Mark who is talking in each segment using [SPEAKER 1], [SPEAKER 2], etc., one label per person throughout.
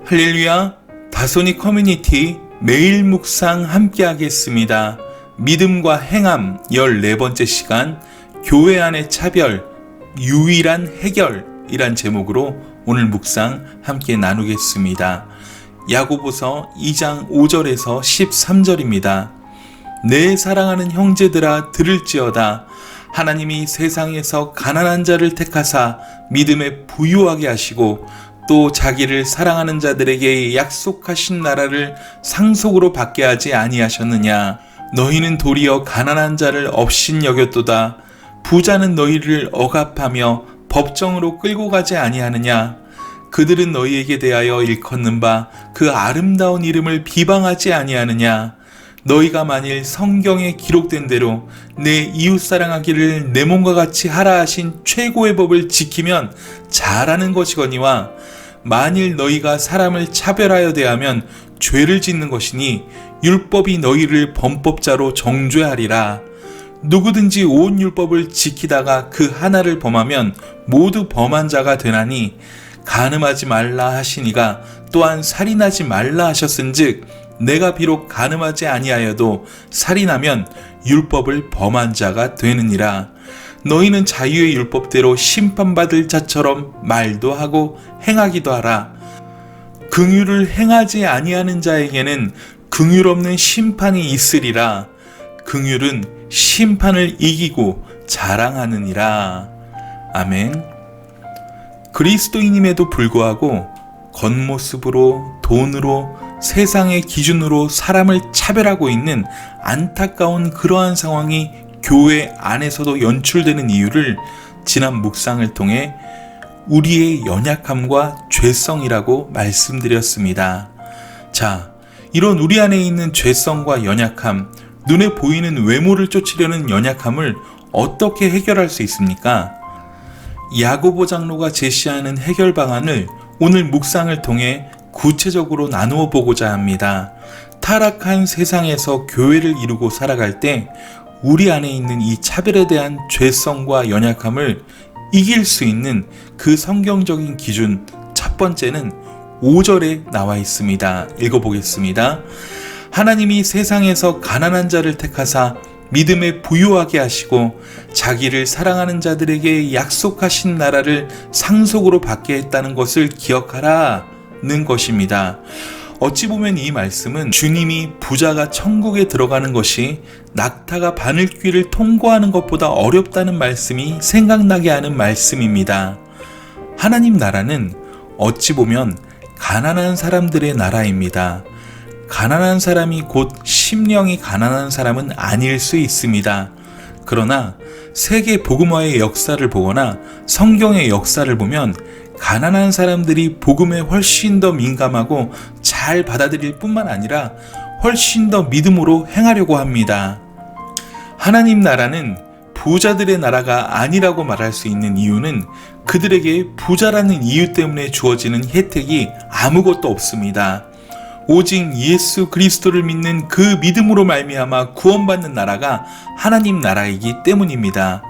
[SPEAKER 1] 할렐루야, 다소니 커뮤니티 매일 묵상 함께 하겠습니다. 믿음과 행함 14번째 시간, 교회 안의 차별, 유일한 해결이란 제목으로 오늘 묵상 함께 나누겠습니다. 야고보서 2장 5절에서 13절입니다. 내 사랑하는 형제들아 들을지어다. 하나님이 세상에서 가난한 자를 택하사 믿음에 부유하게 하시고 또 자기를 사랑하는 자들에게 약속하신 나라를 상속으로 받게 하지 아니하셨느냐. 너희는 도리어 가난한 자를 업신 여겼도다. 부자는 너희를 억압하며 법정으로 끌고 가지 아니하느냐. 그들은 너희에게 대하여 일컫는 바 그 아름다운 이름을 비방하지 아니하느냐. 너희가 만일 성경에 기록된 대로 내 이웃 사랑하기를 내 몸과 같이 하라 하신 최고의 법을 지키면 잘하는 것이거니와, 만일 너희가 사람을 차별하여 대하면 죄를 짓는 것이니 율법이 너희를 범법자로 정죄하리라. 누구든지 온 율법을 지키다가 그 하나를 범하면 모두 범한 자가 되나니, 간음하지 말라 하시니가 또한 살인하지 말라 하셨은즉 내가 비록 간음하지 아니하여도 살인하면 율법을 범한 자가 되느니라. 너희는 자유의 율법대로 심판받을 자처럼 말도 하고 행하기도 하라. 긍휼을 행하지 아니하는 자에게는 긍휼 없는 심판이 있으리라. 긍휼은 심판을 이기고 자랑하느니라. 아멘. 그리스도인임에도 불구하고 겉모습으로, 돈으로, 세상의 기준으로 사람을 차별하고 있는 안타까운 그러한 상황이 교회 안에서도 연출되는 이유를 지난 묵상을 통해 우리의 연약함과 죄성이라고 말씀드렸습니다. 자, 이런 우리 안에 있는 죄성과 연약함, 눈에 보이는 외모를 쫓으려는 연약함을 어떻게 해결할 수 있습니까? 야고보 장로가 제시하는 해결 방안을 오늘 묵상을 통해 구체적으로 나누어 보고자 합니다. 타락한 세상에서 교회를 이루고 살아갈 때 우리 안에 있는 이 차별에 대한 죄성과 연약함을 이길 수 있는 그 성경적인 기준, 첫 번째는 5절에 나와 있습니다. 읽어보겠습니다. 하나님이 세상에서 가난한 자를 택하사 믿음에 부유하게 하시고 자기를 사랑하는 자들에게 약속하신 나라를 상속으로 받게 했다는 것을 기억하라는 것입니다. 어찌 보면 이 말씀은 주님이 부자가 천국에 들어가는 것이 낙타가 바늘귀를 통과하는 것보다 어렵다는 말씀이 생각나게 하는 말씀입니다. 하나님 나라는 어찌 보면 가난한 사람들의 나라입니다. 가난한 사람이 곧 심령이 가난한 사람은 아닐 수 있습니다. 그러나 세계 복음화의 역사를 보거나 성경의 역사를 보면 가난한 사람들이 복음에 훨씬 더 민감하고 잘 받아들일 뿐만 아니라 훨씬 더 믿음으로 행하려고 합니다. 하나님 나라는 부자들의 나라가 아니라고 말할 수 있는 이유는 그들에게 부자라는 이유 때문에 주어지는 혜택이 아무것도 없습니다. 오직 예수 그리스도를 믿는 그 믿음으로 말미암아 구원받는 나라가 하나님 나라이기 때문입니다.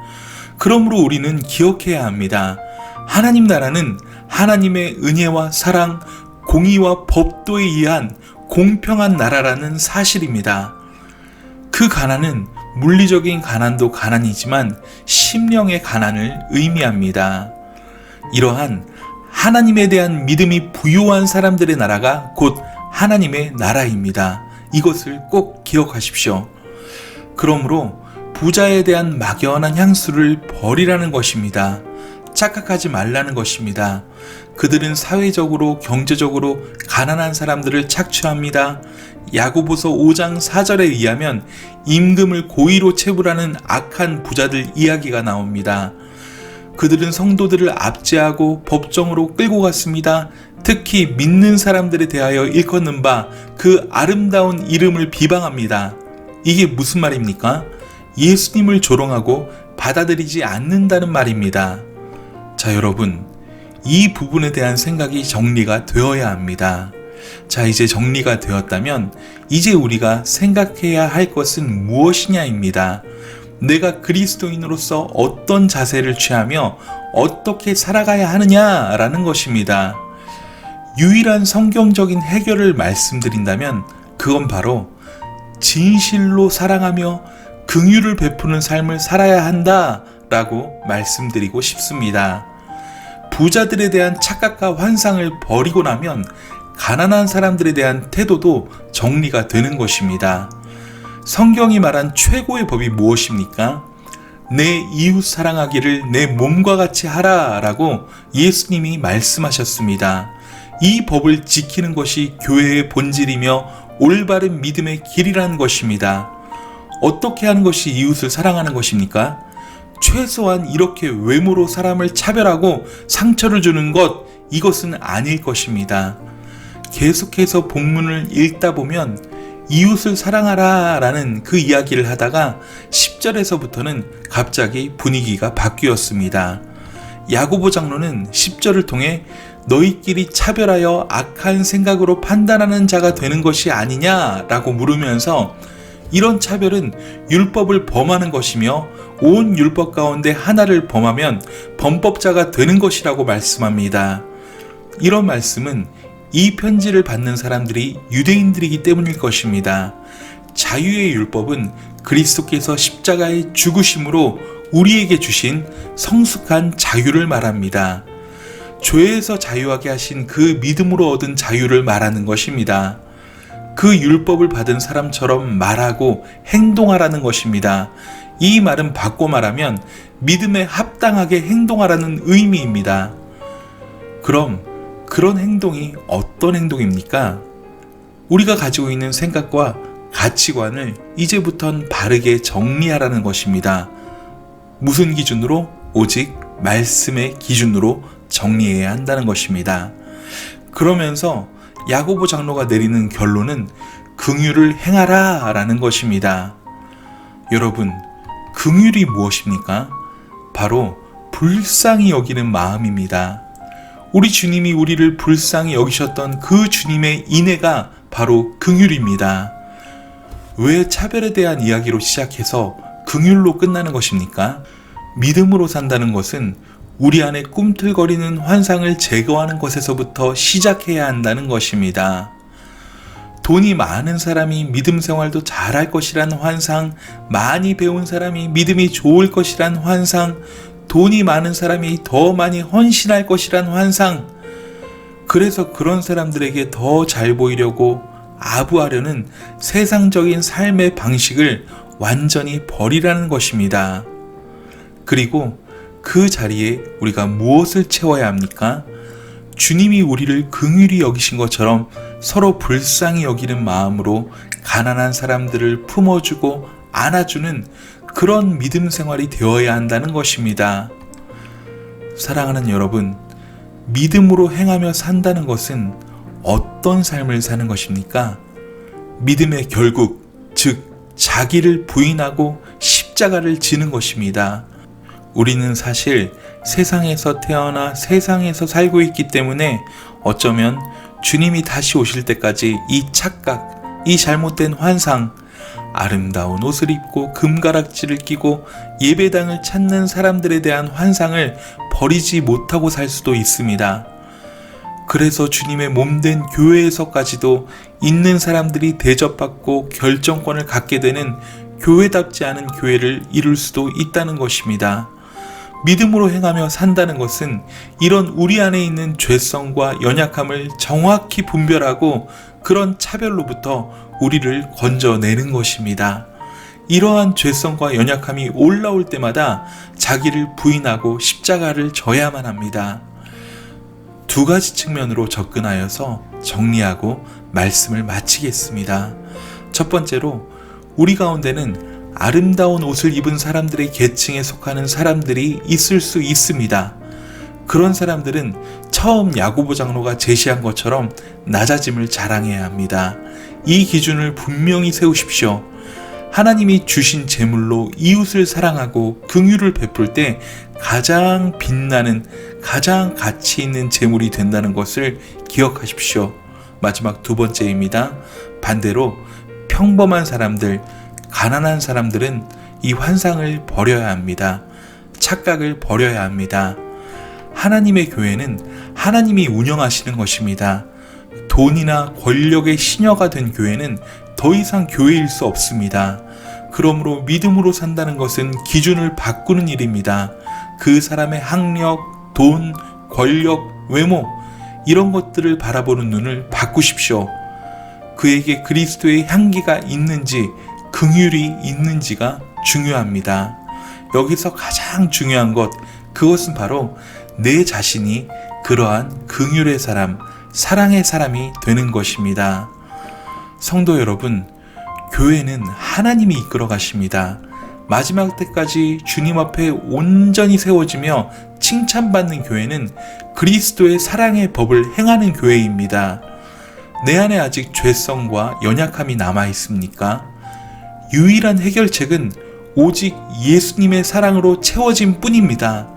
[SPEAKER 1] 그러므로 우리는 기억해야 합니다. 하나님 나라는 하나님의 은혜와 사랑, 공의와 법도에 의한 공평한 나라라는 사실입니다. 그 가난은 물리적인 가난도 가난이지만 심령의 가난을 의미합니다. 이러한 하나님에 대한 믿음이 부유한 사람들의 나라가 곧 하나님의 나라입니다. 이것을 꼭 기억하십시오. 그러므로 부자에 대한 막연한 향수를 버리라는 것입니다. 착각하지 말라는 것입니다. 그들은 사회적으로, 경제적으로 가난한 사람들을 착취합니다. 야고보서 5장 4절에 의하면 임금을 고의로 체불하는 악한 부자들 이야기가 나옵니다. 그들은 성도들을 압제하고 법정으로 끌고 갔습니다. 특히 믿는 사람들에 대하여 일컫는 바 그 아름다운 이름을 비방합니다. 이게 무슨 말입니까? 예수님을 조롱하고 받아들이지 않는다는 말입니다. 자, 여러분, 이 부분에 대한 생각이 정리가 되어야 합니다. 자, 이제 정리가 되었다면 이제 우리가 생각해야 할 것은 무엇이냐입니다. 내가 그리스도인으로서 어떤 자세를 취하며 어떻게 살아가야 하느냐라는 것입니다. 유일한 성경적인 해결을 말씀드린다면 그건 바로 진실로 사랑하며 긍휼을 베푸는 삶을 살아야 한다라고 말씀드리고 싶습니다. 부자들에 대한 착각과 환상을 버리고 나면 가난한 사람들에 대한 태도도 정리가 되는 것입니다. 성경이 말한 최고의 법이 무엇입니까? 내 이웃 사랑하기를 내 몸과 같이 하라라고 예수님이 말씀하셨습니다. 이 법을 지키는 것이 교회의 본질이며 올바른 믿음의 길이라는 것입니다. 어떻게 하는 것이 이웃을 사랑하는 것입니까? 최소한 이렇게 외모로 사람을 차별하고 상처를 주는 것, 이것은 아닐 것입니다. 계속해서 본문을 읽다 보면 이웃을 사랑하라 라는 그 이야기를 하다가 10절에서부터는 갑자기 분위기가 바뀌었습니다. 야고보 장로는 10절을 통해 너희끼리 차별하여 악한 생각으로 판단하는 자가 되는 것이 아니냐라고 물으면서 이런 차별은 율법을 범하는 것이며 온 율법 가운데 하나를 범하면 범법자가 되는 것이라고 말씀합니다. 이런 말씀은 이 편지를 받는 사람들이 유대인들이기 때문일 것입니다. 자유의 율법은 그리스도께서 십자가의 죽으심으로 우리에게 주신 성숙한 자유를 말합니다. 죄에서 자유하게 하신 그 믿음으로 얻은 자유를 말하는 것입니다. 그 율법을 받은 사람처럼 말하고 행동하라는 것입니다. 이 말은 바꿔 말하면 믿음에 합당하게 행동하라는 의미입니다. 그럼 그런 행동이 어떤 행동입니까? 우리가 가지고 있는 생각과 가치관을 이제부턴 바르게 정리하라는 것입니다. 무슨 기준으로? 오직 말씀의 기준으로 정리해야 한다는 것입니다. 그러면서 야고보 장로가 내리는 결론은 긍휼을 행하라 라는 것입니다. 여러분, 긍휼이 무엇입니까? 바로 불쌍히 여기는 마음입니다. 우리 주님이 우리를 불쌍히 여기셨던 그 주님의 인애가 바로 긍휼입니다. 왜 차별에 대한 이야기로 시작해서 긍휼로 끝나는 것입니까? 믿음으로 산다는 것은 우리 안에 꿈틀거리는 환상을 제거하는 것에서부터 시작해야 한다는 것입니다. 돈이 많은 사람이 믿음 생활도 잘할 것이란 환상, 많이 배운 사람이 믿음이 좋을 것이란 환상, 돈이 많은 사람이 더 많이 헌신할 것이란 환상, 그래서 그런 사람들에게 더 잘 보이려고 아부하려는 세상적인 삶의 방식을 완전히 버리라는 것입니다. 그리고 그 자리에 우리가 무엇을 채워야 합니까? 주님이 우리를 긍휼히 여기신 것처럼 서로 불쌍히 여기는 마음으로 가난한 사람들을 품어주고 안아주는 그런 믿음 생활이 되어야 한다는 것입니다. 사랑하는 여러분, 믿음으로 행하며 산다는 것은 어떤 삶을 사는 것입니까? 믿음의 결국, 즉 자기를 부인하고 십자가를 지는 것입니다. 우리는 사실 세상에서 태어나 세상에서 살고 있기 때문에 어쩌면 주님이 다시 오실 때까지 이 착각, 이 잘못된 환상, 아름다운 옷을 입고 금가락지를 끼고 예배당을 찾는 사람들에 대한 환상을 버리지 못하고 살 수도 있습니다. 그래서 주님의 몸된 교회에서까지도 있는 사람들이 대접받고 결정권을 갖게 되는 교회답지 않은 교회를 이룰 수도 있다는 것입니다. 믿음으로 행하며 산다는 것은 이런 우리 안에 있는 죄성과 연약함을 정확히 분별하고 그런 차별로부터 우리를 건져내는 것입니다. 이러한 죄성과 연약함이 올라올 때마다 자기를 부인하고 십자가를 져야만 합니다. 두 가지 측면으로 접근하여서 정리하고 말씀을 마치겠습니다. 첫 번째로 우리 가운데는 아름다운 옷을 입은 사람들의 계층에 속하는 사람들이 있을 수 있습니다. 그런 사람들은 처음 야고보 장로가 제시한 것처럼 낮아짐을 자랑해야 합니다. 이 기준을 분명히 세우십시오. 하나님이 주신 재물로 이웃을 사랑하고 긍휼을 베풀 때 가장 빛나는, 가장 가치 있는 재물이 된다는 것을 기억하십시오. 마지막 두 번째입니다. 반대로 평범한 사람들, 가난한 사람들은 이 환상을 버려야 합니다. 착각을 버려야 합니다. 하나님의 교회는 하나님이 운영하시는 것입니다. 돈이나 권력의 시녀가 된 교회는 더 이상 교회일 수 없습니다. 그러므로 믿음으로 산다는 것은 기준을 바꾸는 일입니다. 그 사람의 학력, 돈, 권력, 외모 이런 것들을 바라보는 눈을 바꾸십시오. 그에게 그리스도의 향기가 있는지 긍휼이 있는지가 중요합니다. 여기서 가장 중요한 것, 그것은 바로 내 자신이 그러한 긍휼의 사람, 사랑의 사람이 되는 것입니다. 성도 여러분, 교회는 하나님이 이끌어 가십니다. 마지막 때까지 주님 앞에 온전히 세워지며 칭찬받는 교회는 그리스도의 사랑의 법을 행하는 교회입니다. 내 안에 아직 죄성과 연약함이 남아 있습니까? 유일한 해결책은 오직 예수님의 사랑으로 채워진 뿐입니다.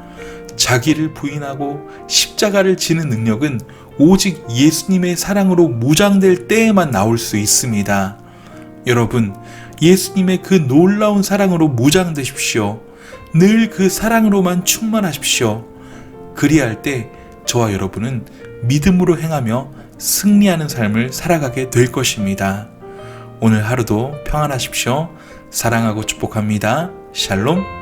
[SPEAKER 1] 자기를 부인하고 십자가를 지는 능력은 오직 예수님의 사랑으로 무장될 때에만 나올 수 있습니다. 여러분, 예수님의 그 놀라운 사랑으로 무장되십시오. 늘 그 사랑으로만 충만하십시오. 그리할 때 저와 여러분은 믿음으로 행하며 승리하는 삶을 살아가게 될 것입니다. 오늘 하루도 평안하십시오. 사랑하고 축복합니다. 샬롬.